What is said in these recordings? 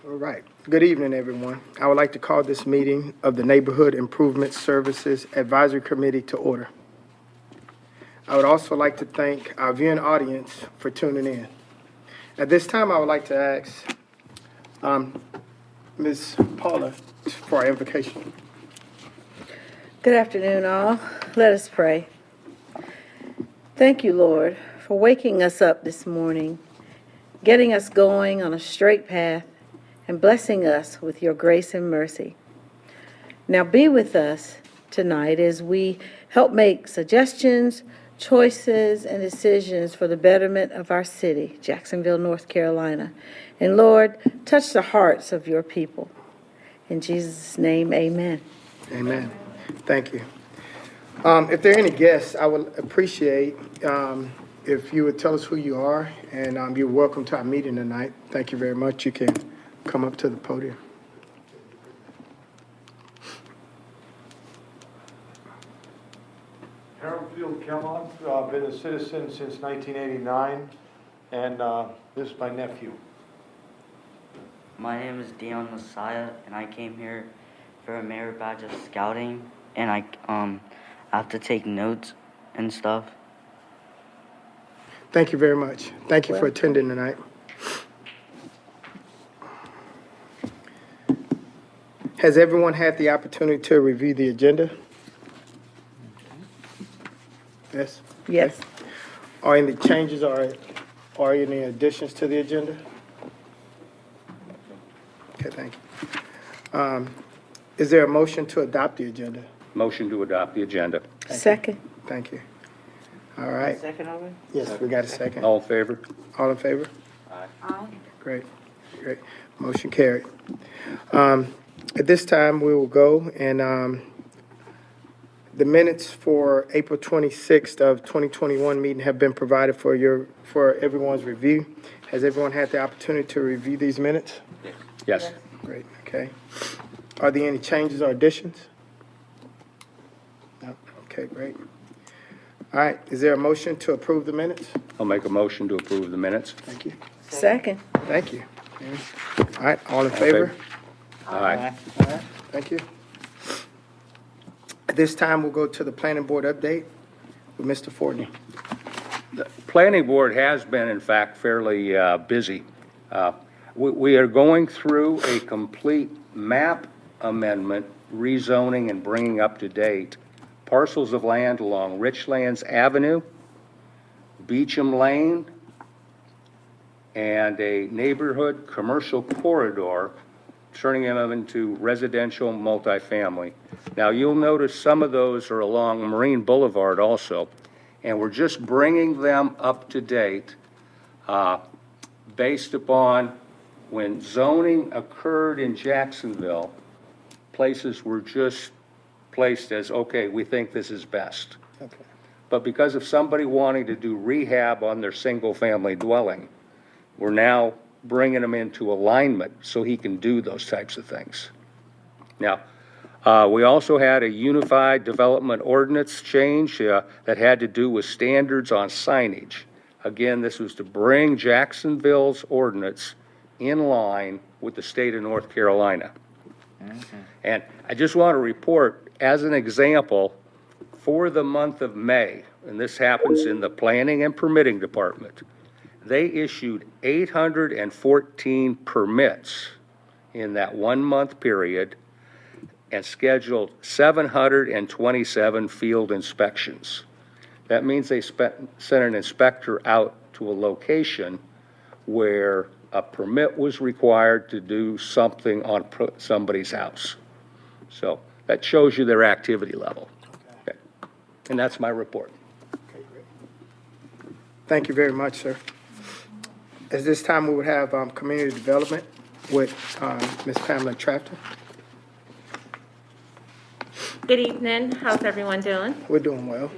All right. Good evening, everyone. I would like to call this meeting of the Neighborhood Improvement Services Advisory Committee to order. I would also like to thank our viewing audience for tuning in. At this time, I would like to ask Ms. Paula for our invocation. Good afternoon, all. Let us pray. Thank you, Lord, for waking us up this morning, getting us going on a straight path, and blessing us with your grace and mercy. Now be with us tonight as we help make suggestions, choices, and decisions for the betterment of our city, Jacksonville, North Carolina. And Lord, touch the hearts of your people. In Jesus' name, amen. Amen. Thank you. If there are any guests, I would appreciate if you would tell us who you are, and you're welcome to our meeting tonight. Thank you very much. You can come up to the podium. Harold Field Kellogg, been a citizen since 1989, and this is my nephew. My name is Dion Messiah, and I came here for a merit badge of scouting, and I have to take notes and stuff. Thank you very much. Thank you for attending tonight. Has everyone had the opportunity to review the agenda? Yes? Yes. Are any changes or any additions to the agenda? Okay, thank you. Is there a motion to adopt the agenda? Motion to adopt the agenda. Second. Thank you. All right. Second already? Yes, we got a second. All in favor? All in favor? Aye. Great, great. Motion carried. At this time, we will go and the minutes for April 26th of 2021 meeting have been provided for everyone's review. Has everyone had the opportunity to review these minutes? Yes. Great, okay. Are there any changes or additions? No, okay, great. All right, is there a motion to approve the minutes? I'll make a motion to approve the minutes. Thank you. Second. Thank you. All right, all in favor? Aye. All right, thank you. At this time, we'll go to the planning board update with Mr. Fortney. The planning board has been, in fact, fairly busy. We are going through a complete map amendment, rezoning and bringing up to date parcels of land along Richlands Avenue, Beecham Lane, and a neighborhood commercial corridor, turning them into residential multifamily. Now, you'll notice some of those are along Marine Boulevard also, and we're just bringing them up to date based upon when zoning occurred in Jacksonville, places were just placed as, okay, we think this is best. Okay. But because of somebody wanting to do rehab on their single-family dwelling, we're now bringing them into alignment so he can do those types of things. Now, we also had a unified development ordinance change that had to do with standards on signage. Again, this was to bring Jacksonville's ordinance in line with the state of North Carolina. And I just want to report, as an example, for the month of May, and this happens in the planning and permitting department, they issued 814 permits in that 1 month period and scheduled 727 field inspections. That means they sent an inspector out to a location where a permit was required to do something on somebody's house. So that shows you their activity level. Okay. And that's my report. Okay, great. Thank you very much, sir. At this time, we would have community development with Ms. Pamela Trafton. Good evening. How's everyone doing? We're doing well.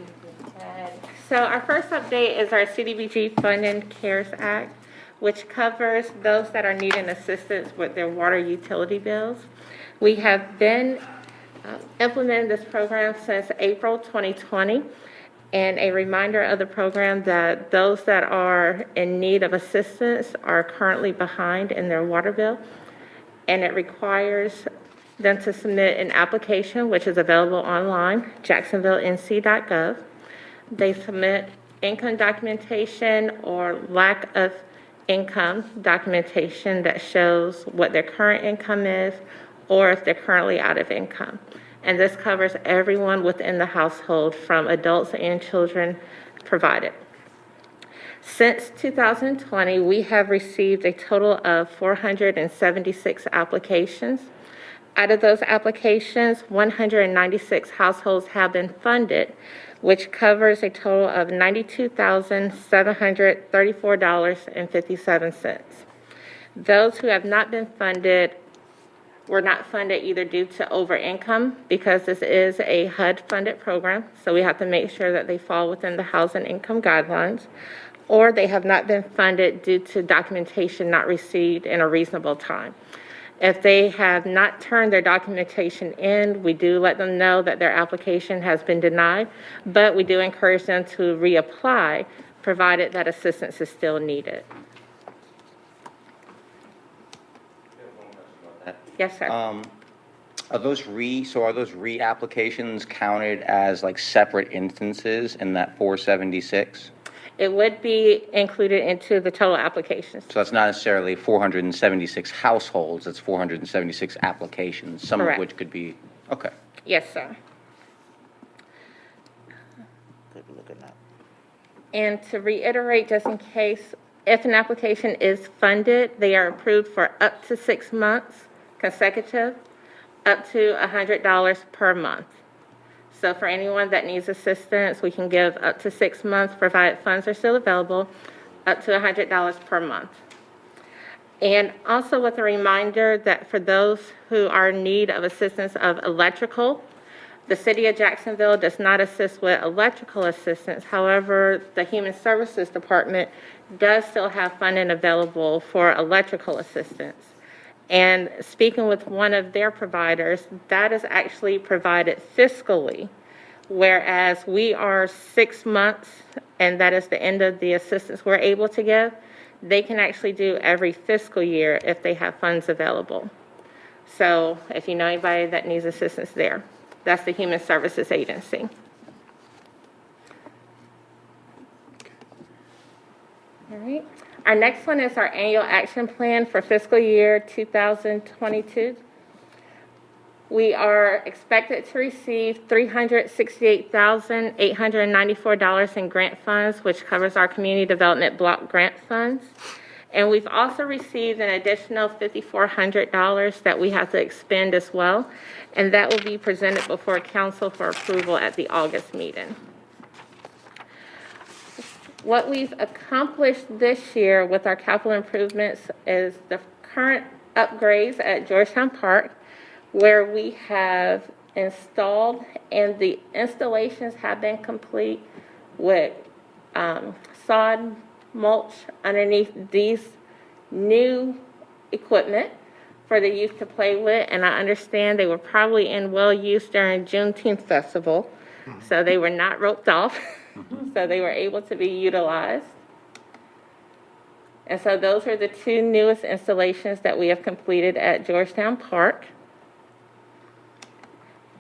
So our first update is our CDBG Funding CARES Act, which covers those that are needing assistance with their water utility bills. We have been implementing this program since April 2020, and a reminder of the program that those that are in need of assistance are currently behind in their water bill. and it requires them to submit an application, which is available online, jacksonvillenc.gov. They submit income documentation or lack of income documentation that shows what their current income is or if they're currently out of income. And this covers everyone within the household, from adults and children provided. Since 2020, we have received a total of 476 applications. Out of those applications, 196 households have been funded, which covers a total of $92,734.57. Those who have not been funded were not funded either due to over income, because this is a HUD-funded program, so we have to make sure that they fall within the housing income guidelines, or they have not been funded due to documentation not received in a reasonable time. If they have not turned their documentation in, we do let them know that their application has been denied, but we do encourage them to reapply, provided that assistance is still needed. Yes, sir. Are those re-applications counted as like separate instances in that 476? It would be included into the total applications. So that's not necessarily 476 households, it's 476 applications, some Correct. of which could be, okay. Yes, sir. Good look at that. And to reiterate, just in case, if an application is funded, they are approved for up to 6 months consecutive, up to $100 per month. So for anyone that needs assistance, we can give up to 6 months, provided funds are still available, up to $100 per month. And also with a reminder that for those who are in need of assistance of electrical, the City of Jacksonville does not assist with electrical assistance. However, the Human Services Department does still have funding available for electrical assistance. And speaking with one of their providers, that is actually provided fiscally, whereas we are 6 months, and that is the end of the assistance we're able to give. They can actually do every fiscal year if they have funds available. So if you know anybody that needs assistance there, that's the Human Services Agency. All right. Our next one is our annual action plan for fiscal year 2022. We are expected to receive $368,894 in grant funds, which covers our community development block grant funds. And we've also received an additional $5,400 that we have to expend as well, and that will be presented before council for approval at the August meeting. What we've accomplished this year with our capital improvements is the current upgrades at Georgetown Park, where we have installed, and the installations have been complete with sod mulch underneath these new equipment for the youth to play with. And I understand they were probably in well use during Juneteenth festival, so they were not roped off. So they were able to be utilized. And so those are the two newest installations that we have completed at Georgetown Park.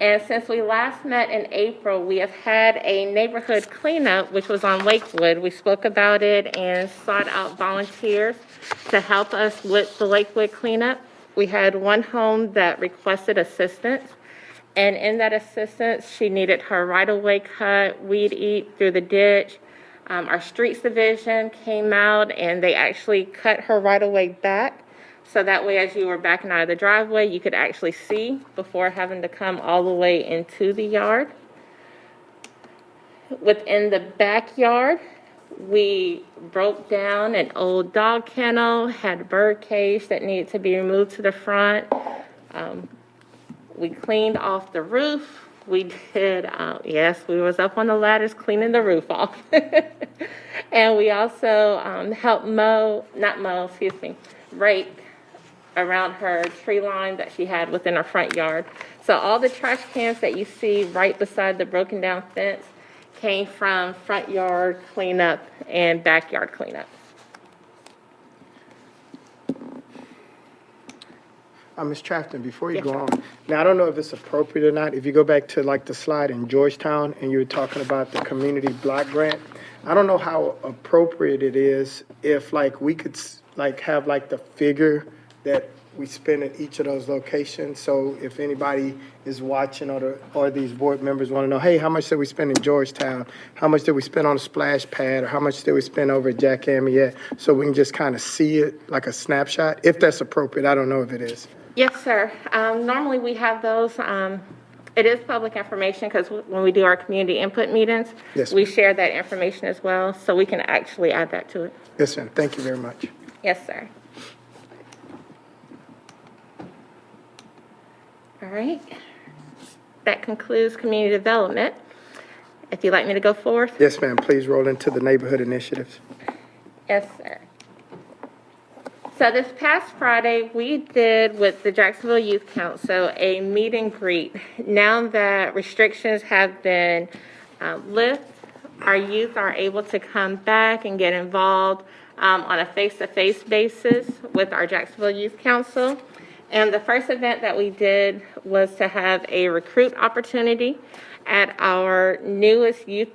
And since we last met in April, we have had a neighborhood cleanup, which was on Lakewood. We spoke about it and sought out volunteers to help us with the Lakewood cleanup. We had one home that requested assistance. And in that assistance, she needed her right-of-way cut, weed eat through the ditch. Our streets division came out and they actually cut her right-of-way back. So that way, as you were backing out of the driveway, you could actually see before having to come all the way into the yard. Within the backyard, we broke down an old dog kennel, had a bird cage that needed to be removed to the front. We cleaned off the roof. We did, yes, we was up on the ladders cleaning the roof off. And we also helped rake around her tree line that she had within her front yard. So all the trash cans that you see right beside the broken down fence came from front yard cleanup and backyard cleanup. Ms. Trafton, before you Yes, go sir. on, now, I don't know if it's appropriate or not, if you go back to like the slide in Georgetown and you were talking about the community block grant, I don't know how appropriate it is if like we could like have like the figure that we spend at each of those locations. So if anybody is watching or these board members want to know, hey, how much did we spend in Georgetown? How much did we spend on a splash pad? Or how much did we spend over at Jack Amyette? So we can just kind of see it like a snapshot, if that's appropriate. I don't know if it is. Yes, sir. Normally, we have those. It is public information because when we do our community input meetings, Yes, we ma'am. share that information as well, so we can actually add that to it. Yes, ma'am. Thank you very much. Yes, sir. All right. That concludes community development. If you'd like me to go forward? Yes, ma'am. Please roll into the neighborhood initiatives. Yes, sir. So this past Friday, we did with the Jacksonville Youth Council a meet and greet. Now that restrictions have been lifted, our youth are able to come back and get involved on a face-to-face basis with our Jacksonville Youth Council. And the first event that we did was to have a recruit opportunity at our newest youth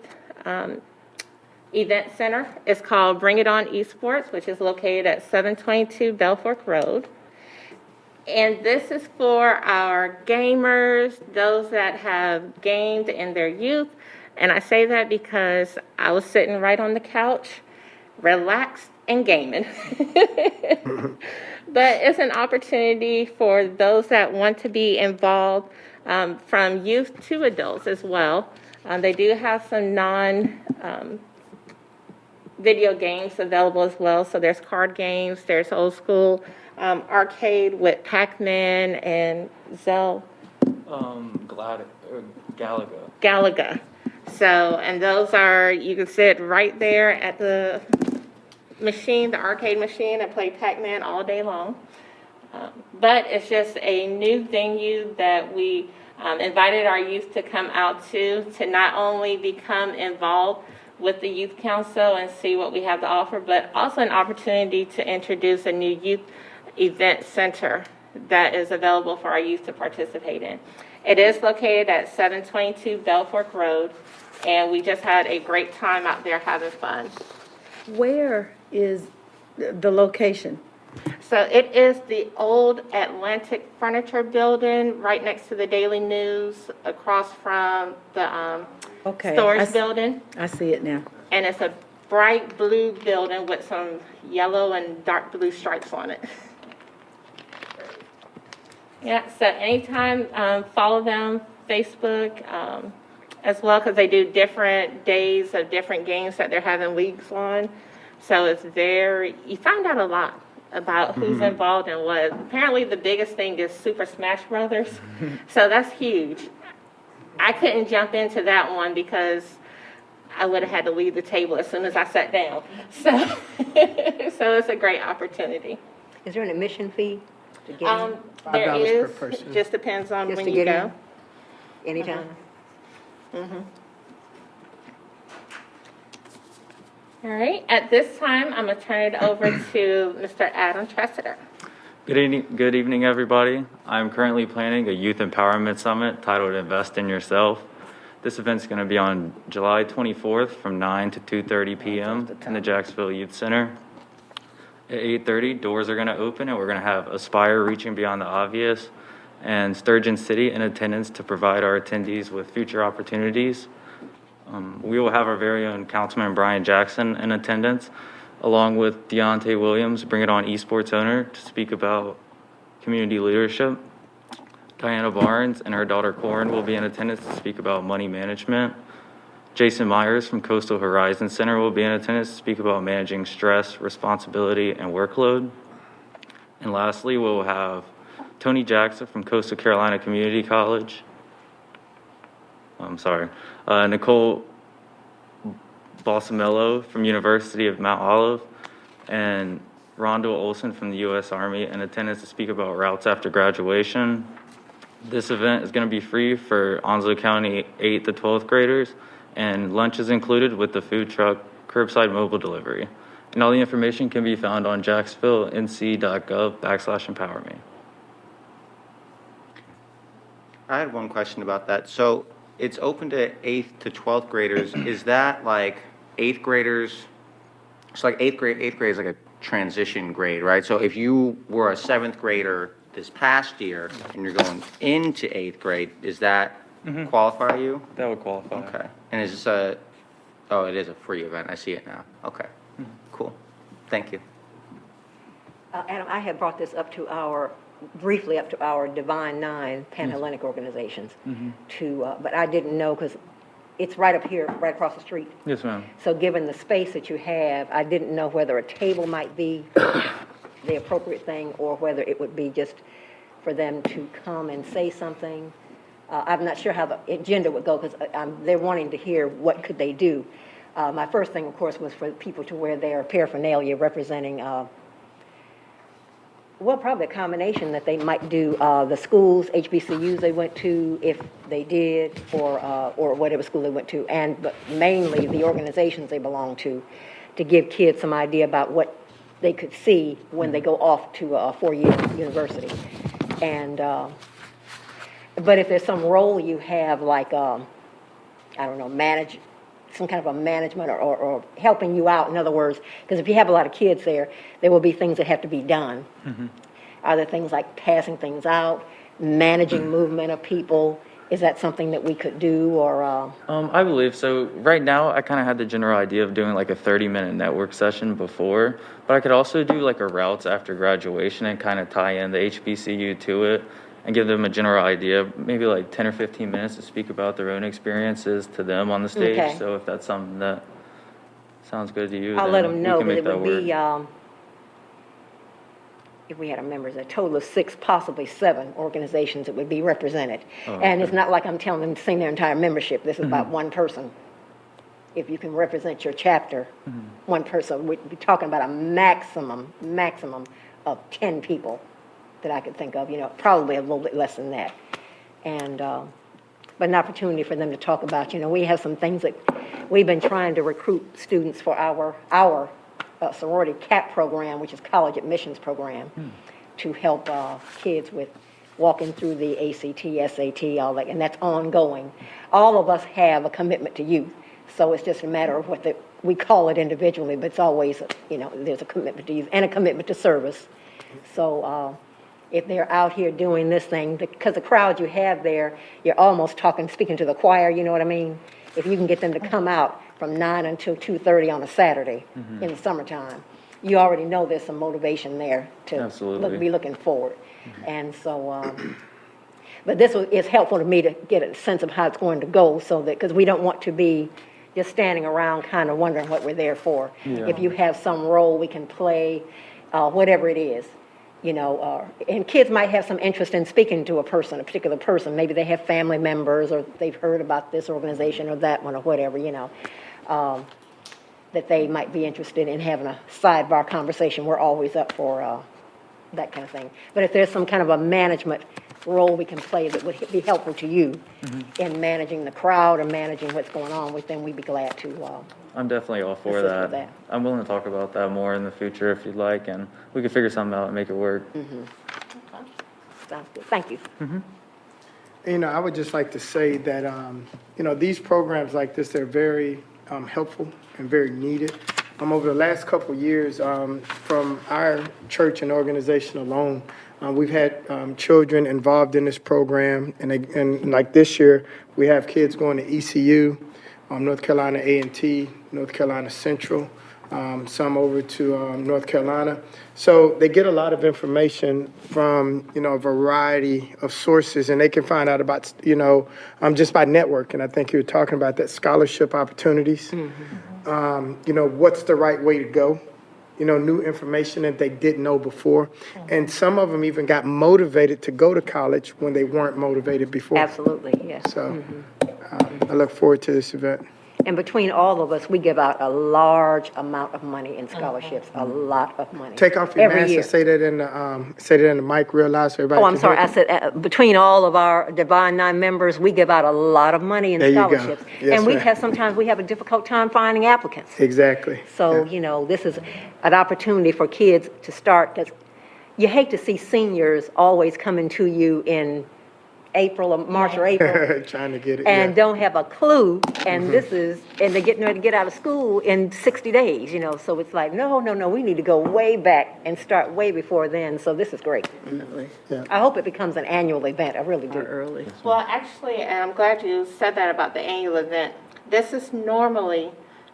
event center. It's called Bring It On Esports, which is located at 722 Belfork Road. And this is for our gamers, those that have gamed in their youth. And I say that because I was sitting right on the couch, relaxed and gaming. But it's an opportunity for those that want to be involved, from youth to adults as well. They do have some video games available as well. So there's card games, there's old school arcade with Pac-Man and Galaga. Galaga. So, and those are, you can sit right there at the machine, the arcade machine, and play Pac-Man all day long. But it's just a new venue that we invited our youth to come out to not only become involved with the youth council and see what we have to offer, but also an opportunity to introduce a new youth event center that is available for our youth to participate in. It is located at 722 Belfork Road, and we just had a great time out there having fun. Where is the location? So it is the old Atlantic Furniture Building right next to the Daily News, across from the Okay. storage building. I see it now. And it's a bright blue building with some yellow and dark blue stripes on it. Yeah, so anytime, follow them, Facebook, as well, because they do different days of different games that they're having leagues on. So it's you find out a lot about who's involved and what. Apparently the biggest thing is Super Smash Brothers. So that's huge. I couldn't jump into that one because I would have had to leave the table as soon as I sat down. So, so it's a great opportunity. Is there an admission fee to get in? There $5 per is, person. just depends on Just when to you get go. in? Anytime? All right, at this time, I'm gonna turn it over to Mr. Adam Tressiter. Good evening, everybody. I'm currently planning a youth empowerment summit titled Invest in Yourself. This event's going to be on July 24th from 9 to 2:30 p.m. in the Jacksonville Youth Center. At 8:30, doors are going to open, and we're going to have Aspire Reaching Beyond the Obvious and Sturgeon City in attendance to provide our attendees with future opportunities. We will have our very own Councilman Brian Jackson in attendance, along with Deontay Williams, Bring It On Esports owner, to speak about community leadership. Diana Barnes and her daughter Corin will be in attendance to speak about money management. Jason Myers from Coastal Horizon Center will be in attendance to speak about managing stress, responsibility, and workload. And lastly, we'll have Tony Jackson from Coastal Carolina Community College. Nicole Balsamillo from University of Mount Olive, and Rondell Olson from the U.S. Army in attendance to speak about routes after graduation. This event is going to be free for Onslow County 8th to 12th graders, and lunch is included with the food truck curbside mobile delivery. And all the information can be found on jacksonvillenc.gov/empowerme. I had one question about that. So it's open to 8th to 12th graders. Is that like 8th graders? It's like 8th grade is like a transition grade, right? So if you were a 7th grader this past year and you're going into 8th grade, does that qualify you? That would qualify. Okay. And is this oh, it is a free event. I see it now. Okay. Cool. Thank you. Adam, I had brought this briefly up to our Divine Nine Panhellenic organizations but I didn't know, because it's right up here, right across the street. Yes, ma'am. So given the space that you have, I didn't know whether a table might be the appropriate thing, or whether it would be just for them to come and say something. I'm not sure how the agenda would go, because they're wanting to hear what could they do. My first thing, of course, was for people to wear their paraphernalia representing, probably a combination that they might do the schools, HBCUs they went to, if they did, or whatever school they went to, but mainly the organizations they belong to give kids some idea about what they could see when they go off to a four-year university. And, but if there's some role you have, like, I don't know, some kind of a management or helping you out, in other words, because if you have a lot of kids there will be things that have to be done. Are there things like passing things out, managing movement of people? Is that something that we could do, or? I believe so. Right now, I kind of had the general idea of doing like a 30-minute network session before, but I could also do like a routes after graduation and kind of tie in the HBCU to it and give them a general idea, maybe like 10 or 15 minutes to speak about their own experiences to them on the stage. Okay. So if that's something that sounds good to you, I'll then let them we know, can but make it that would work. be, if we had members, a total of 6, possibly 7 organizations that would be represented. And it's not like I'm telling them to sing their entire membership. This is about one person. If you can represent your chapter, one person, we'd be talking about a maximum of 10 people that I could think of, probably a little bit less than that. And, but an opportunity for them to talk about, we have some things that we've been trying to recruit students for our sorority CAP program, which is college admissions program, to help kids with walking through the ACT, SAT, all that, and that's ongoing. All of us have a commitment to youth, so it's just a matter of we call it individually, but it's always, there's a commitment to youth and a commitment to service. So if they're out here doing this thing, because the crowd you have there, you're almost speaking to the choir, you know what I mean? If you can get them to come out from 9 until 2:30 on a Saturday in the summertime, you already know there's some motivation there to be looking forward. And so, but this is helpful to me to get a sense of how it's going to go, so that, because we don't want to be just standing around kind of wondering what we're there for. If you have some role we can play, whatever it is, and kids might have some interest in speaking to a particular person. Maybe they have family members, or they've heard about this organization or that one or whatever, that they might be interested in having a sidebar conversation. We're always up for that kind of thing. But if there's some kind of a management role we can play that would be helpful to you in managing the crowd or managing what's going on with them, we'd be glad to. I'm definitely all for assist with that. I'm willing to talk about that more in the future if you'd like, and we could figure something out and make it work. Sounds good. Thank you. I would just like to say that, these programs like this, they're very helpful and very needed. Over the last couple of years, from our church and organization alone, we've had children involved in this program, and like this year, we have kids going to ECU, North Carolina A&T, North Carolina Central, some over to North Carolina. So they get a lot of information from, a variety of sources, and they can find out about, just by networking. I think you were talking about that, scholarship opportunities. What's the right way to go? New information that they didn't know before. And some of them even got motivated to go to college when they weren't motivated before. Absolutely, yes. So I look forward to this event. And between all of us, we give out a large amount of money in scholarships, a lot of money. Take off your every mask year. and say that in the mic real loud so everybody Oh, I'm can sorry, hear I said, between all of our Divine Nine members, we give out a lot of money in There you go. scholarships. Yes, And ma'am. sometimes we have a difficult time finding applicants. Exactly. So, Yeah. this is an opportunity for kids to start, because you hate to see seniors always coming to you in April or March or April. Trying to get it, And yeah. don't have a clue, and and they're getting ready to get out of school in 60 days, so it's like, no, we need to go way back and start way before then, so this is great. I hope it becomes an annual event, I really do. Early. Well, actually, and I'm glad you said that about the annual event. This is normally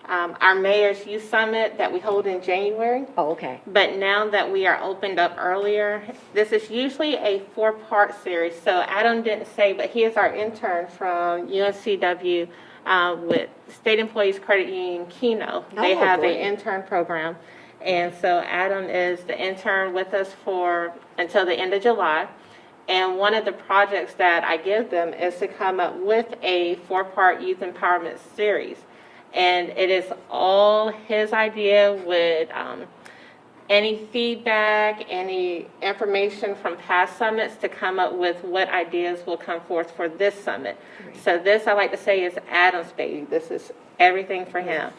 our Mayor's Youth Summit that we hold in January. Oh, okay. But now that we are opened up earlier, this is usually a 4-part series. So Adam didn't say, but he is our intern from UNCW with State Employees Credit Union Keno. They have an intern program. And so Adam is the intern with us until the end of July. And one of the projects that I give them is to come up with a 4-part youth empowerment series. And it is all his idea with any feedback, any information from past summits to come up with what ideas will come forth for this summit. So this, I like to say, is Adam's baby. This is everything for him.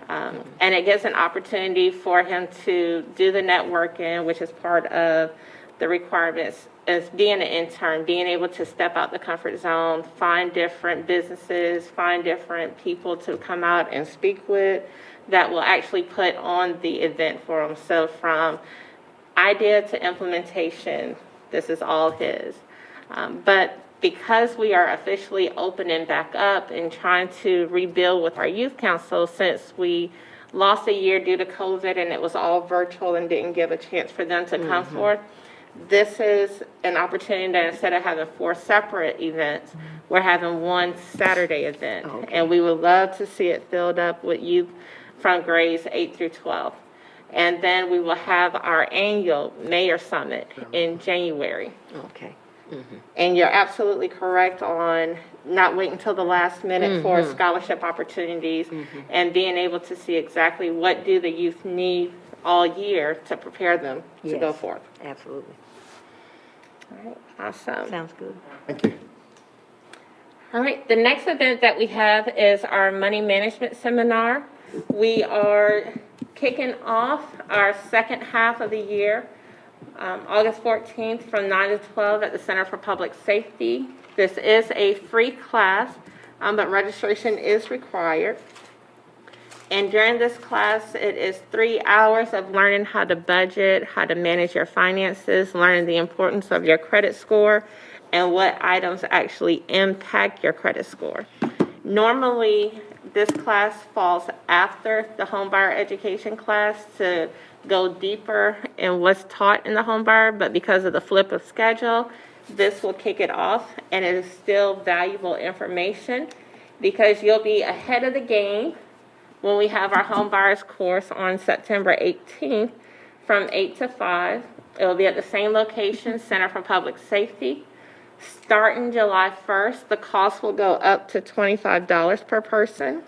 And it gives an opportunity for him to do the networking, which is part of the requirements as being an intern, being able to step out the comfort zone, find different businesses, find different people to come out and speak with that will actually put on the event for him. So from idea to implementation, this is all his. But because we are officially opening back up and trying to rebuild with our youth council, since we lost a year due to COVID and it was all virtual and didn't give a chance for them to come forth, this is an opportunity that instead of having 4 separate events, we're having one Saturday event. And we would love to see it filled up with youth from grades 8 through 12. And then we will have our annual Mayor Summit in January. Okay. And you're absolutely correct on not waiting until the last minute for scholarship opportunities and being able to see exactly what do the youth need all year to prepare them to go forth. Absolutely. All right, awesome. Sounds good. Thank you. All right, the next event that we have is our money management seminar. We are kicking off our second half of the year, August 14th from 9 to 12 at the Center for Public Safety. This is a free class, but registration is required. And during this class, it is 3 hours of learning how to budget, how to manage your finances, learning the importance of your credit score, and what items actually impact your credit score. Normally, this class falls after the homebuyer education class to go deeper in what's taught in the homebuyer, but because of the flip of schedule, this will kick it off, and it is still valuable information because you'll be ahead of the game when we have our home buyers course on September 18th from 8 to 5. It will be at the same location, Center for Public Safety. Starting July 1st, the cost will go up to $25 per person.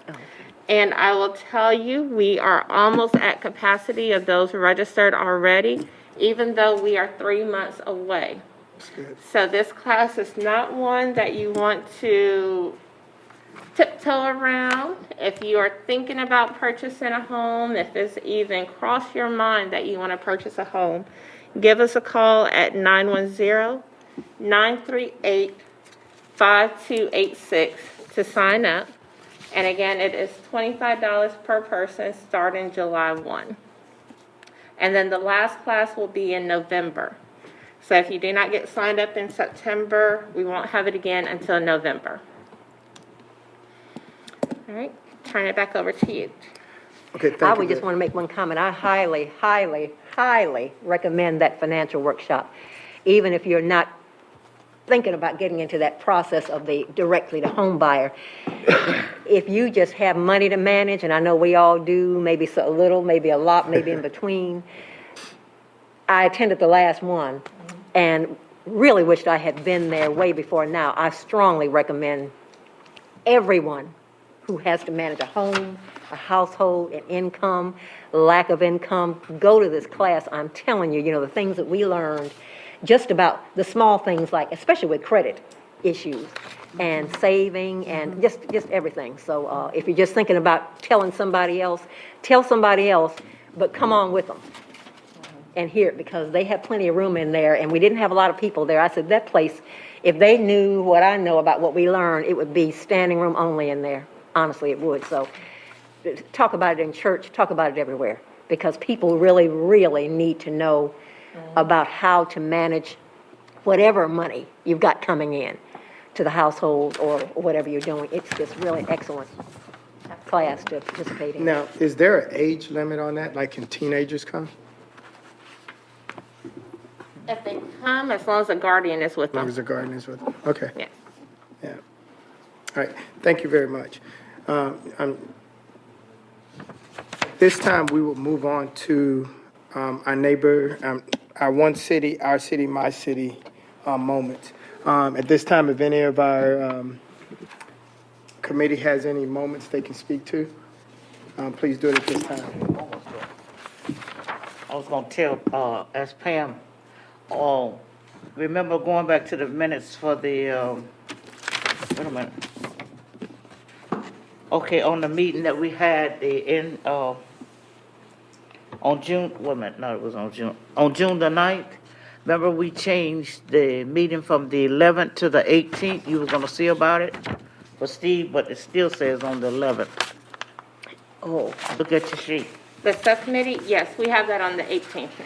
And I will tell you, we are almost at capacity of those registered already, even though we are 3 months away. So this class is not one that you want to tiptoe around. If you are thinking about purchasing a home, if it's even crossed your mind that you want to purchase a home, give us a call at 910-938-5286 to sign up. And again, it is $25 per person starting July 1. And then the last class will be in November. So if you do not get signed up in September, we won't have it again until November. All right, turn it back over to you. Okay, thank you. I would just want to make one comment. I highly, highly, highly recommend that financial workshop, even if you're not thinking about getting into that process of the directly to home buyer. If you just have money to manage, and I know we all do, maybe a little, maybe a lot, maybe in between. I attended the last one and really wished I had been there way before now. I strongly recommend everyone who has to manage a home, a household, an income, lack of income, go to this class. I'm telling you, the things that we learned, just about the small things like, especially with credit issues and saving and just everything. So if you're just thinking about telling somebody else, tell somebody else, but come on with them and hear it, because they have plenty of room in there, and we didn't have a lot of people there. I said, that place if they knew what I know about what we learned, it would be standing room only in there. Honestly, it would. So talk about it in church, talk about it everywhere, because people really, really need to know about how to manage whatever money you've got coming in to the household or whatever you're doing. It's just really excellent class to participate in. Now, is there an age limit on that? Like, can teenagers come? If they come, as long as a guardian is with As long them. as the garden is with them? Okay. Yeah. Yeah. All right, thank you very much. This time, we will move on to our neighbor, our one city, our city, my city moments. At this time, if any of our committee has any moments they can speak to, please do it at this time. I was gonna tell, as Pam, remember going back to the minutes for the, wait a minute. Okay, on the meeting that we had on June, wait a minute, no, it was on June the 9th. Remember we changed the meeting from the 11th to the 18th? You was gonna see about it for Steve, but it still says on the 11th. Oh, Look at your sheet. The subcommittee, yes, we have that on the 18th now.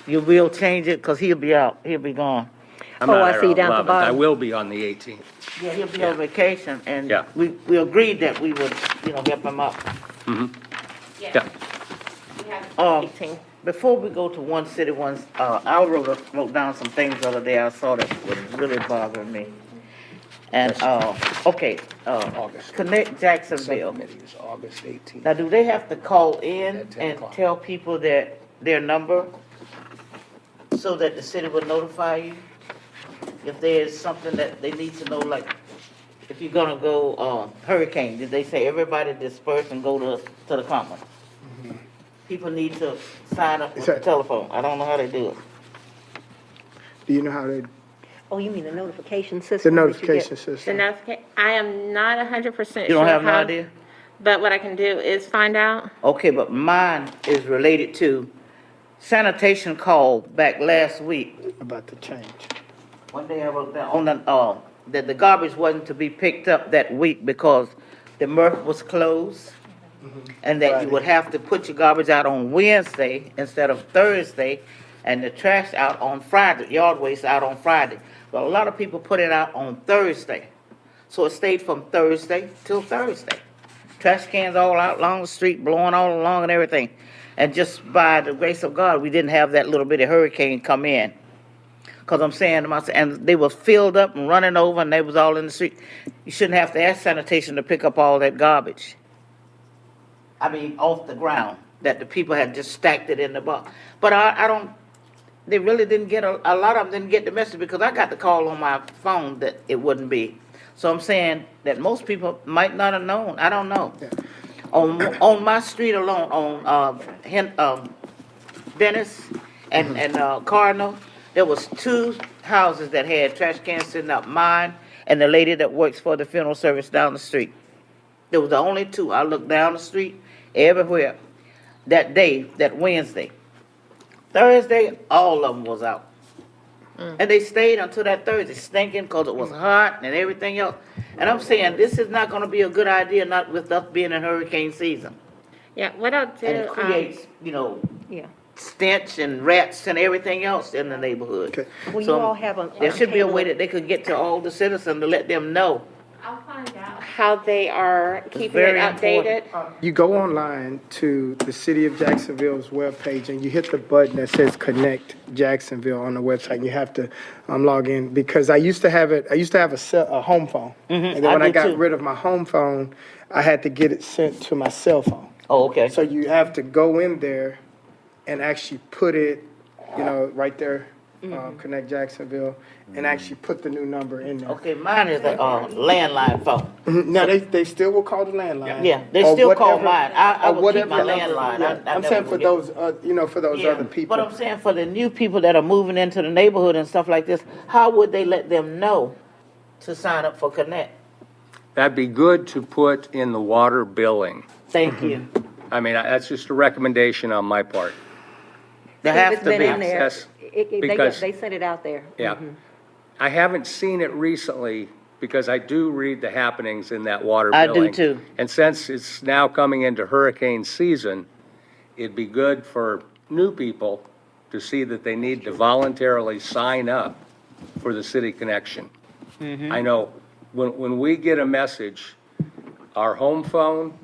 You will change it, cause he'll be out, he'll be gone. I'm Oh, not I there see on down at the 11th. I bottom. will be on the 18th. Yeah, he'll be on vacation, and Yeah. we agreed that we would, help him out. Yeah. We have Um, 18. Before we go to one city, I wrote down some things the other day I saw that was really bothering me. And, okay, August. Connect Jacksonville. Subcommittee is August 18th. Now, do they have to call in At 10 and o'clock. tell people their number so that the city will notify you? If there's something that they need to know, like, if you're gonna go, hurricane, did they say everybody disperse and go to the conference? People need to sign up with the telephone. I don't know how they do it. Do you know how they, oh, you mean the notification the system? that you get? notification The system? notification, I am not 100% You sure don't have no how, idea? but what I can do is find out. Okay, but mine is related to sanitation called back last week. About the change. One day I wrote down on that the garbage wasn't to be picked up that week because the MRF was closed. And that you would have to put your garbage out on Wednesday instead of Thursday, and the trash out on Friday, yard waste out on Friday. But a lot of people put it out on Thursday. So it stayed from Thursday till Thursday. Trash cans all out along the street, blowing all along and everything. And just by the grace of God, we didn't have that little bitty hurricane come in. Because I'm saying to myself, and they were filled up and running over, and they was all in the street. You shouldn't have to ask sanitation to pick up all that garbage. I mean, off the ground, that the people had just stacked it in the box. But I don't, they really didn't get, a lot of them didn't get the message, because I got the call on my phone that it wouldn't be. So I'm saying that most people might not have known, I don't know. On my street alone, on Venice and Cardinal, there was 2 houses that had trash cans sitting up, mine and the lady that works for the funeral service down the street. There was the only 2. I looked down the street, everywhere, that day, that Wednesday. Thursday, all of them was out. And they stayed until that Thursday, stinking because it was hot and everything else. And I'm saying, this is not gonna be a good idea, not with us being in hurricane season. Yeah, what I'll do. And it creates, Yeah. stench and rats and everything else in the neighborhood. Okay. Well, you So, all have a. There should be a way that they could get to all the citizens to let them know. I'll find out how they are keeping it very updated. You go online to the City of Jacksonville's webpage and you hit the button that says Connect Jacksonville on the website. You have to log in, because I used to have a home phone. And then I when I did got too. rid of my home phone, I had to get it sent to my cell phone. Oh, okay. So you have to go in there and actually put it, right there, Connect Jacksonville, and actually put the new number in there. Okay, mine is a landline phone. Now, they still will call the landline. Yeah, they or still call whatever- mine. I or would keep my whatever number- landline. yeah. I I'm never saying for would those, for those Yeah, other people. But I'm saying for the new people that are moving into the neighborhood and stuff like this, how would they let them know to sign up for Connect? That'd be good to put in the water billing. Thank you. I mean, that's just a recommendation on my part. There has It's to been be. in there. Yes, They because- sent it out there. Yeah. I haven't seen it recently because I do read the happenings in that water I do billing. too. And since it's now coming into hurricane season, it'd be good for new people to see that they need to voluntarily sign up for the city connection. I know when we get a message, our home phone,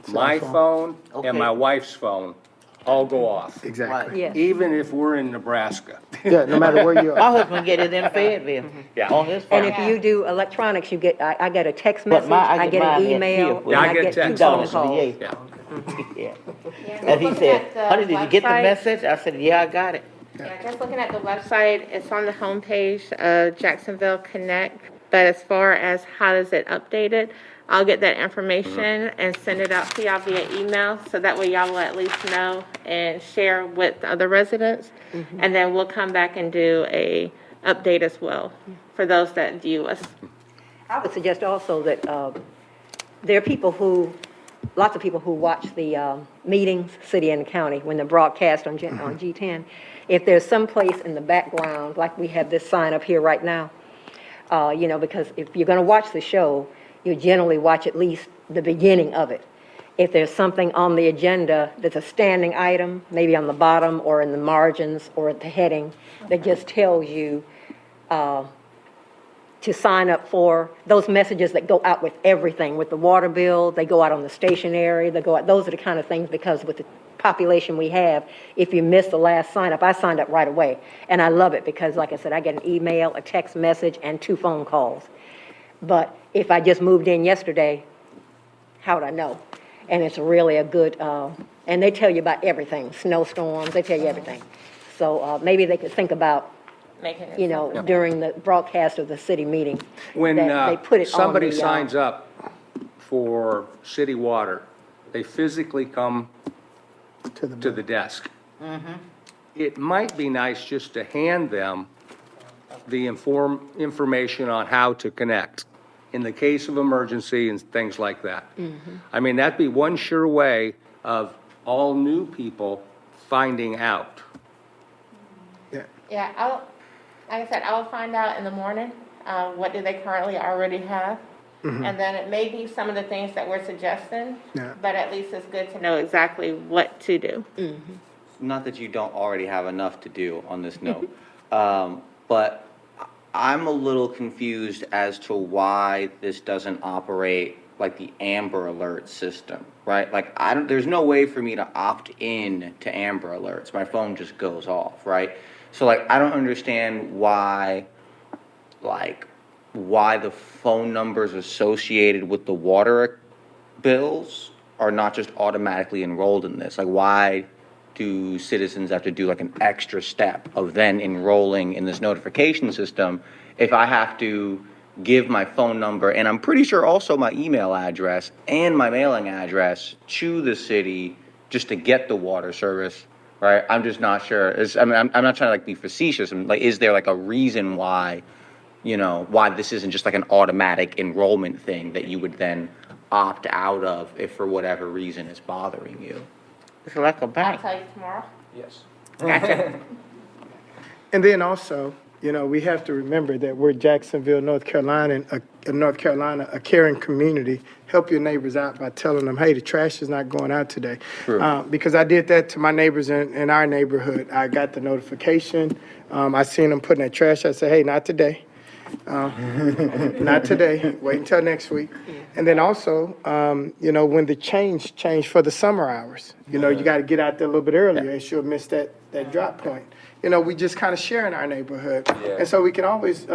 my phone, Okay. and my wife's phone all go off, Exactly. Yes. even if we're in Nebraska. Yeah, no matter where you My are. husband get it in Fayetteville. Yeah. On his And phone. if you do electronics, you get, I get a text But message, I I get get an mine at email, here. Yeah, I and I get get 2 text phone also. calls. Yeah. Yeah. Yeah, And he looking said, at the honey, did you get the website- message? I said, yeah, I got it. Yeah, just looking at the website, it's on the homepage of Jacksonville Connect, but as far as how does it update it, I'll get that information and send it out to y'all via email, so that way y'all will at least know and share with the other residents. And then we'll come back and do a update as well for those that view us. I would suggest also that there are people who, lots of people who watch the meetings, city and county, when they're broadcast on G10. If there's some place in the background, like we have this sign up here right now, because if you're going to watch the show, you generally watch at least the beginning of it. If there's something on the agenda that's a standing item, maybe on the bottom or in the margins or at the heading, that just tells you to sign up for those messages that go out with everything, with the water bill, they go out on the stationery, they go out, those are the kind of things, because with the population we have, if you miss the last sign up, I signed up right away. And I love it because, like I said, I get an email, a text message, and 2 phone calls. But if I just moved in yesterday, how would I know? And it's really a good, and they tell you about everything, snowstorms, they tell you everything. So maybe they could think about, Making it during the broadcast of the city meeting, When that they put it on somebody the, signs up for city water, they physically come to the desk. It might be nice just to hand them the information on how to connect in the case of emergency and things like that. I mean, that'd be one sure way of all new people finding out. Yeah, like I said, I will find out in the morning, what do they currently already have? And then it may be some of the things that we're suggesting, Yeah. but at least it's good to know exactly what to do. Not that you don't already have enough to do on this note, but I'm a little confused as to why this doesn't operate like the Amber Alert system, right? Like, there's no way for me to opt in to Amber Alerts. My phone just goes off, right? So, like, I don't understand why the phone numbers associated with the water bills are not just automatically enrolled in this. Like, why do citizens have to do like an extra step of then enrolling in this notification system if I have to give my phone number, and I'm pretty sure also my email address and my mailing address to the city just to get the water service, right? I'm just not sure. I'm not trying to like be facetious. I'm like, is there like a reason why, why this isn't just like an automatic enrollment thing that you would then opt out of if for whatever reason it's bothering you? It's like a I'll bank. tell you tomorrow. Yes. And then also, we have to remember that we're Jacksonville, North Carolina, a caring community. Help your neighbors out by telling them, hey, the trash is not going out today. True. Because I did that to my neighbors in our neighborhood. I got the notification. I seen them putting their trash. I said, hey, not today. Not today. Wait until next week. And then also, when the change for the summer hours, you got to get out there a little bit earlier, else you'll miss that drop point. We just kind of share in our neighborhood. And so we can always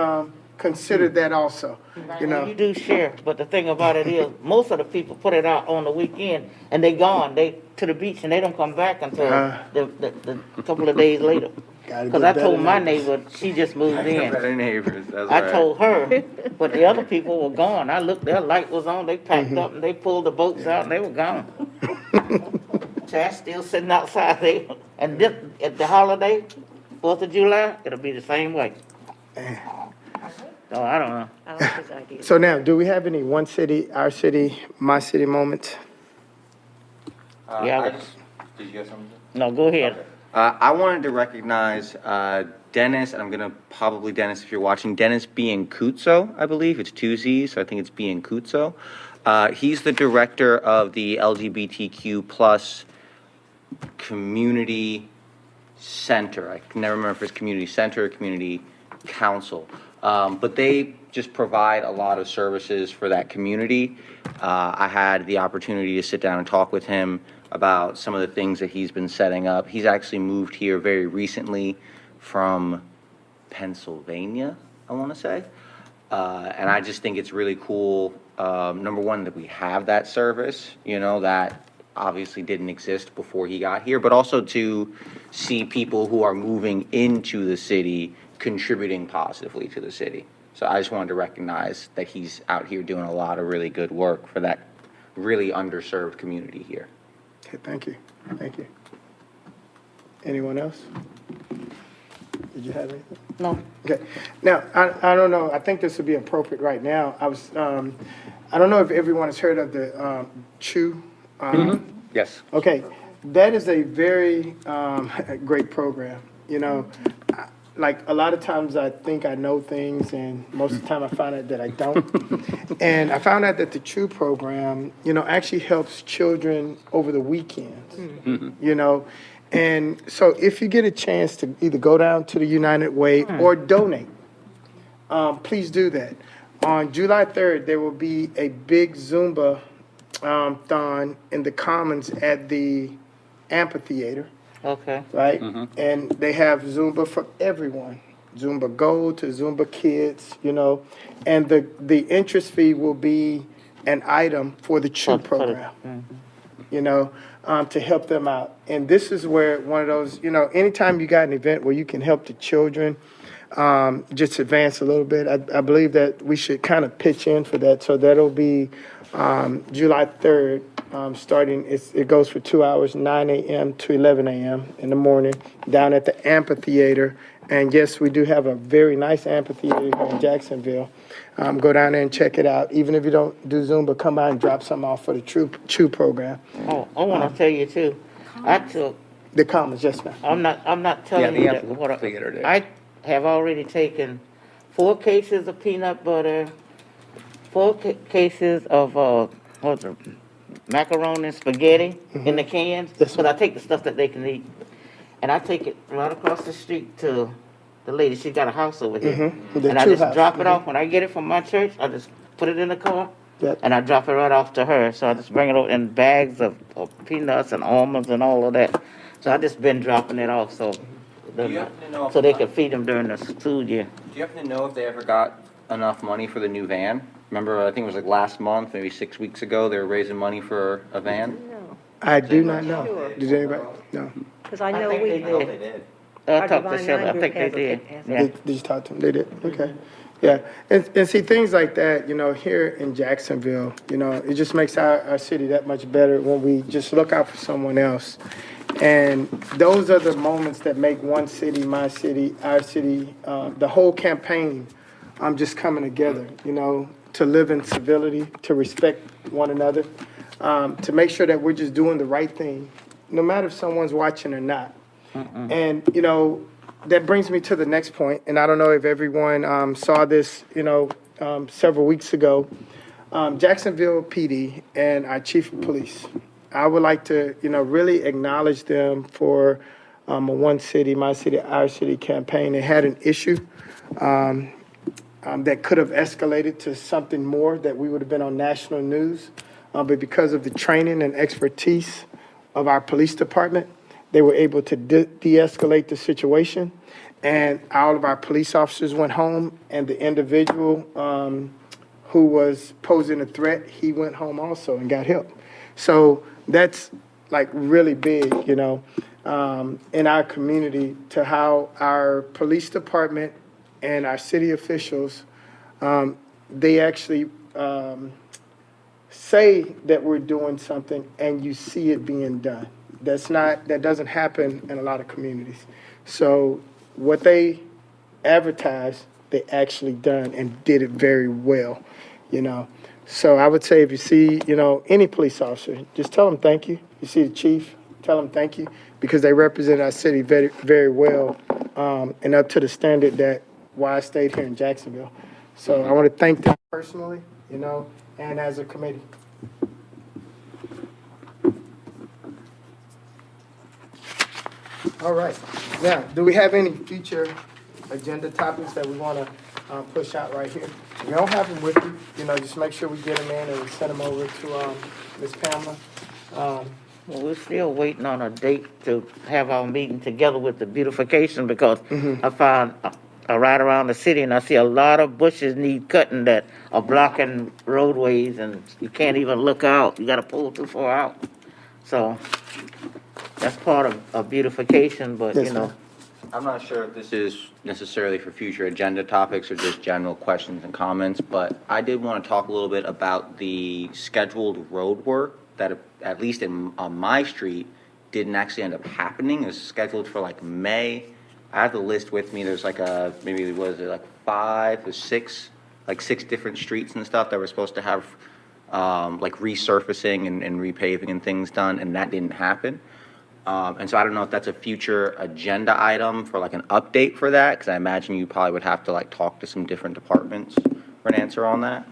consider that also, You do share, but the thing about it is, most of the people put it out on the weekend, and they gone, to the beach, and they don't come back until the couple of days later. Gotta Because get I told better my neighbors. neighbor, she just moved in. Better neighbors, that's I told her, but the other people were gone. I looked, their light was on, they packed up, and they pulled the boats out, and they were gone. Trash still sitting outside, and this, at the holiday, 4th of July, it'll be the same way. So I don't know. I like this idea. So now, do we have any one city, our city, my city moments? Yeah, Did you have something? No, go ahead. I wanted to recognize Dennis, and I'm going to probably, Dennis, if you're watching, Dennis Biancuzzo, I believe. It's two Z's, so I think it's Biancuzzo. He's the director of the LGBTQ plus community center. I can never remember if it's community center or community council. But they just provide a lot of services for that community. I had the opportunity to sit down and talk with him about some of the things that he's been setting up. He's actually moved here very recently from Pennsylvania, I want to say. And I just think it's really cool, number one, that we have that service, you know, that obviously didn't exist before he got here, but also to see people who are moving into the city contributing positively to the city. So I just wanted to recognize that he's out here doing a lot of really good work for that really underserved community here. Okay, thank you. Thank you. Anyone else? Did you have anything? No. Okay. Now, I don't know, I think this would be appropriate right now. I don't know if everyone has heard of the CHU. Yes. Okay, that is a very great program. You know, like a lot of times I think I know things, and most of the time I find out that I don't. And I found out that the CHU program, you know, actually helps children over the weekends. You know, and so if you get a chance to either go down to the United Way or donate, please do that. On July 3rd, there will be a big Zumba thon in the Commons at the amphitheater, Okay. right? And they have Zumba for everyone. Zumba Gold to Zumba Kids, you know. And the interest fee will be an item for the CHU program, you know, to help them out. And this is where one of those, you know, anytime you got an event where you can help the children just advance a little bit, I believe that we should kind of pitch in for that. So that'll be July 3rd, starting, it goes for 2 hours, 9 a.m. to 11 a.m. in the morning, down at the amphitheater. And yes, we do have a very nice amphitheater here in Jacksonville. Go down there and check it out. Even if you don't do Zumba, come by and drop something off for the CHU program. Oh, I want to tell you too. I took. The Commons, yes, ma'am. I'm not telling you that. What I have already taken 4 cases of peanut butter, 4 cases of what's it, macaroni and spaghetti in the cans. Yes, Because I take the stuff that they can eat, and I take it right across the street to the lady. She got a house over here, The and I CHU just house. drop it off when I get it from my church. I just put it in the car. Yep. And I drop it right off to her. So I just bring it over in bags of peanuts and almonds and all of that. So I just been dropping it off so you happen to know so they can feed them during the school year. Do you happen to know if they ever got enough money for the new van? Remember, I think it was like last month, maybe 6 weeks ago, they were raising money for a van? I do not know. Sure. Did anybody? No. Because I know we did. I Our talked to Divine Shirley. I Nine think they group did. has Yeah. Did you talk to them? They did? Okay. Yeah. And see, things like that, you know, here in Jacksonville, you know, it just makes our city that much better when we just look out for someone else. And those are the moments that make one city, my city, our city, the whole campaign just coming together, you know, to live in civility, to respect one another, to make sure that we're just doing the right thing, no matter if someone's watching or not. And, you know, that brings me to the next point, and I don't know if everyone saw this, you know, several weeks ago. Jacksonville PD and our chief of police, I would like to, you know, really acknowledge them for a One City, My City, Our City campaign. They had an issue that could have escalated to something more, that we would have been on national news. But because of the training and expertise of our police department, they were able to de-escalate the situation. And all of our police officers went home, and the individual who was posing a threat, he went home also and got help. So that's like really big, you know, in our community, to how our police department and our city officials, they actually say that we're doing something and you see it being done. That doesn't happen in a lot of communities. So what they advertised, they actually done and did it very well, you know. So I would say if you see, you know, any police officer, just tell them thank you. You see the chief, tell them thank you, because they represent our city very, very well, and up to the standard that why I stayed here in Jacksonville. So I want to thank them personally, you know, and as a committee. All right. Now, do we have any future agenda topics that we want to push out right here? If you don't have them with you, you know, just make sure we get them in and we send them over to Ms. Pamela. Well, we're still waiting on a date to have our meeting together with the beautification, because I found I ride around the city and I see a lot of bushes need cutting that are blocking roadways, and you can't even look out. You gotta pull too far out. So that's part of beautification, but Yes, you know. ma'am. I'm not sure if this is necessarily for future agenda topics or just general questions and comments, but I did want to talk a little bit about the scheduled road work that, at least on my street, didn't actually end up happening. It was scheduled for like May. I have the list with me. There's like maybe was it like 5 or 6, like 6 different streets and stuff that were supposed to have like resurfacing and repaving and things done, and that didn't happen. And so I don't know if that's a future agenda item for like an update for that, because I imagine you probably would have to like talk to some different departments for an answer on that.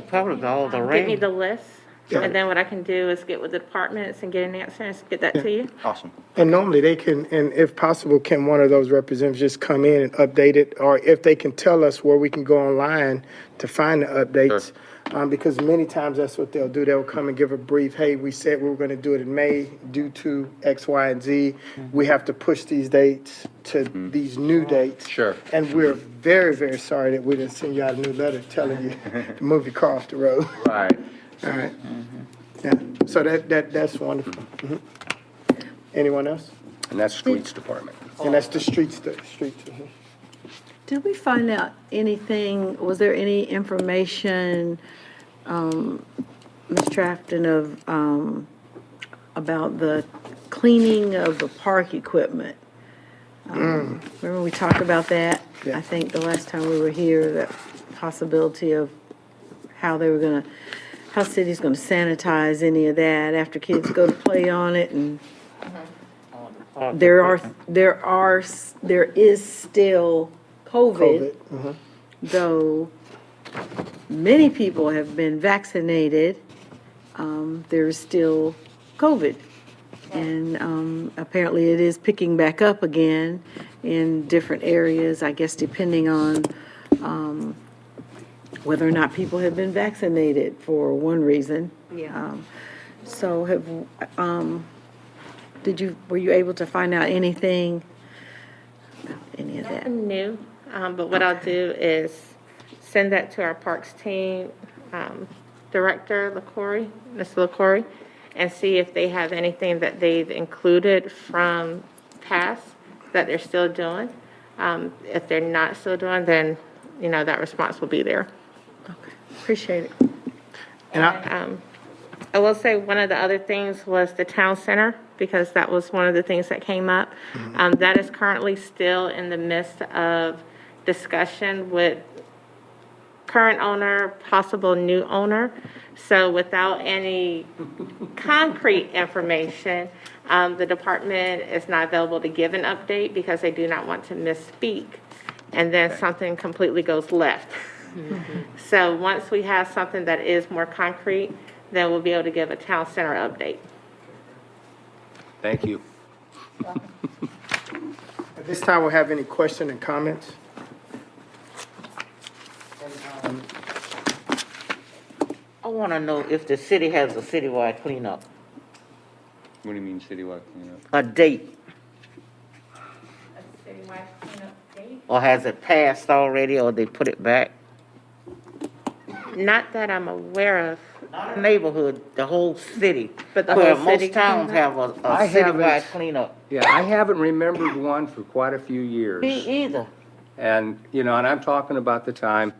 Probably all the Get me rain. the list, Yeah. and then what I can do is get with the departments and get an answer and get that to you. Awesome. And normally they can, and if possible, can one of those representatives just come in and update it? Or if they can tell us where we can go online to find the updates. Because many times that's what they'll do. They'll come and give a brief, hey, we said we were going to do it in May due to X, Y, and Z. We have to push these dates to these new dates. Sure. And we're very, very sorry that we didn't send you out a new letter telling you to move your car off the road. Right. All right. Yeah, so that's wonderful. Anyone else? And that's streets department. And that's the streets. Did we find out anything, was there any information, Ms. Trafton, of, about the cleaning of the park equipment? Remember we talked about that? Yeah. I think the last time we were here, that possibility of how they were gonna, how city's gonna sanitize any of that after kids go to play on it, and there is still COVID, though many people have been vaccinated, there's still COVID. And apparently it is picking back up again in different areas, I guess depending on whether or not people have been vaccinated for one reason. Yeah. So were you able to find out anything about any of that? Nothing new, but what I'll do is send that to our parks team, Director LaCory, Mr. LaCory, and see if they have anything that they've included from past that they're still doing. If they're not still doing, then, you know, that response will be there. Okay, appreciate it. And I will say one of the other things was the town center, because that was one of the things that came up. That is currently still in the midst of discussion with current owner, possible new owner. So without any concrete information, the department is not available to give an update because they do not want to misspeak, and then something completely goes left. So once we have something that is more concrete, then we'll be able to give a town center update. Thank you. at this time, we'll have any question and comments? And, I want to know if the city has a citywide cleanup, What do you mean citywide cleanup? a date, or has it passed already, or they put it back? Not that I'm aware of. Not a neighborhood, the whole city. But the Where whole city most towns cleanup? have a I haven't- citywide cleanup. Yeah, I haven't remembered one for quite a few years. Me either. And, you know, and I'm talking about the time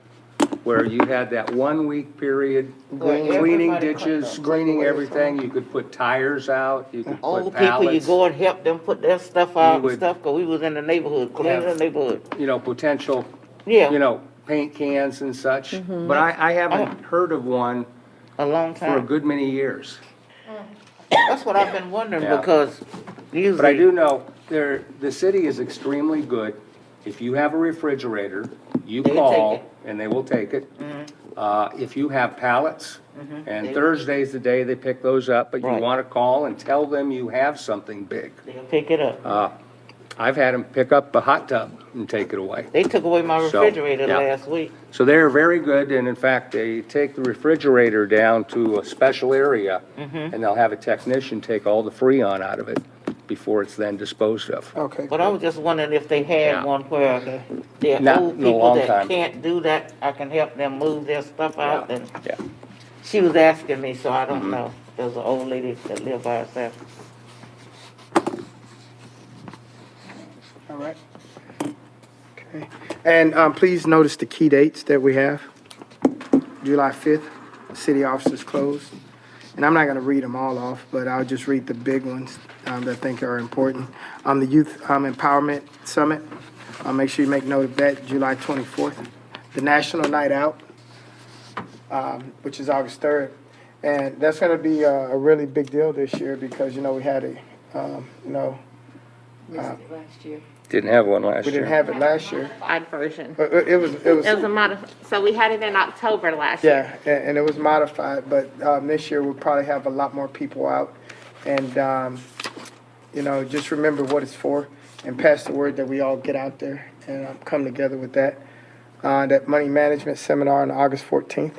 where you had that 1 week period, Where cleaning everybody ditches, cleaned up. screening everything. You could put tires out, you could Old put people, you pallets, go and help them put their stuff out and would- stuff, 'cause we was in the neighborhood, cleaning the Have- neighborhood. you know, potential, Yeah, you know, paint cans and such. But I haven't heard of one a long for a time. good many years. That's what I've been wondering, Yeah. because usually. But I do know, the city is extremely good. If you have a refrigerator, you They take call, it. and they will take it. If you have pallets, and Thursday's the day they pick those up, but you Right. wanna call and tell them you have something big. They'll pick it up. I've had them pick up a hot tub and take it away. They took away my So, refrigerator yeah. last week. So they're very good, and in fact, they take the refrigerator down to a special area, and they'll have a technician take all the Freon out of it before it's then disposed of. Okay. But I was just wondering if they had Yeah. one where there are Not old in a people long that time. can't do that, I can help them move their stuff out, and Yeah. she was asking me, so I Mm-hmm. don't know. There's an old lady that lived by herself. All right. Okay. And please notice the key dates that we have. July 5th, city offices closed. And I'm not going to read them all off, but I'll just read the big ones that I think are important. The Youth Empowerment Summit, make sure you make note of that, July 24th. The National Night Out, which is August 3rd. And that's going to be a really big deal this year because, we had Last year. Didn't have one last we year. didn't have it last year. Odd version. It was It was so we had it in October last year. yeah, and it was modified, but this year we'll probably have a lot more people out. And, just remember what it's for and pass the word that we all get out there and come together with that. That money management seminar on August 14th.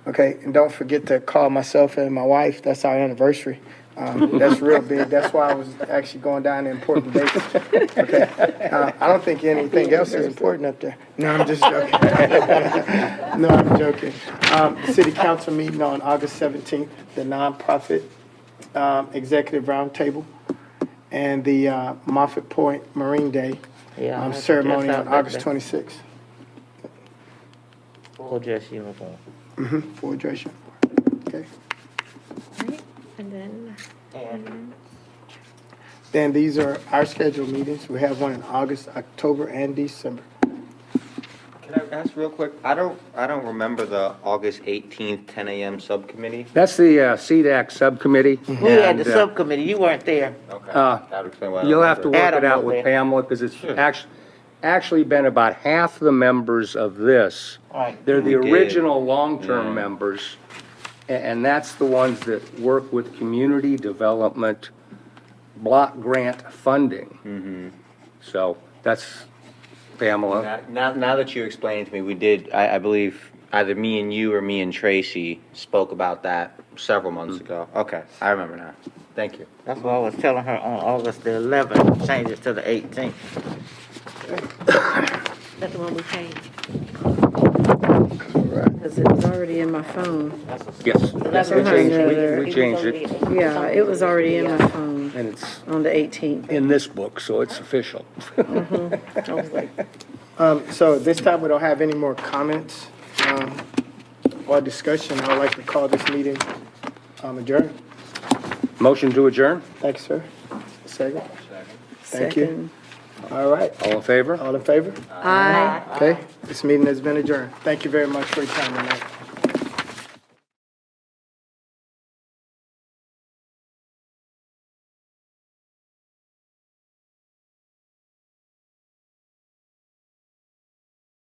Okay, and don't forget to call myself and my wife. That's our anniversary. That's real big. That's why I was actually going down the important dates. Okay. I don't think anything else is important up there. No, I'm just joking. No, I'm joking. City council meeting on August 17th, the nonprofit executive roundtable, and the Moffett Point Marine Day Yeah, I have to ceremony dress on out that August day. 26th. Full dress uniform. Full dress. Okay. And then, And Then these are our scheduled meetings. We have one in August, October, and December. Can I ask real quick? I don't remember the August 18th, 10 a.m. subcommittee. That's the CDAC subcommittee. we had the and, subcommittee, you weren't there. Okay. Uh, That would explain why I don't You'll have to remember. work it Adam out was with there. Pamela, because it's Sure. actually been about half the members of this. Right. They're the We did. original long-term Yeah. members, and that's the ones that work with community development block grant funding. So that's Pamela. Now that you explained it to me, we did, I believe, either me and you or me and Tracy spoke about that several months ago. Okay, I remember now. Thank you. That's what I was telling her on August the 11th, change it to the 18th. That's the one we changed. Because it was already in my phone. Yes, That's we what changed, her- we changed it, Yeah, it was already in my phone and it's on the 18th. in this book, so it's official. I was like, So this time we don't have any more comments or discussion. I would like to call this meeting adjourned. Motion to adjourn? Thank you, sir. Second. Thank you. second. All right. All in favor? All in favor? Aye. Okay. This meeting has been adjourned. Thank you very much for your time tonight.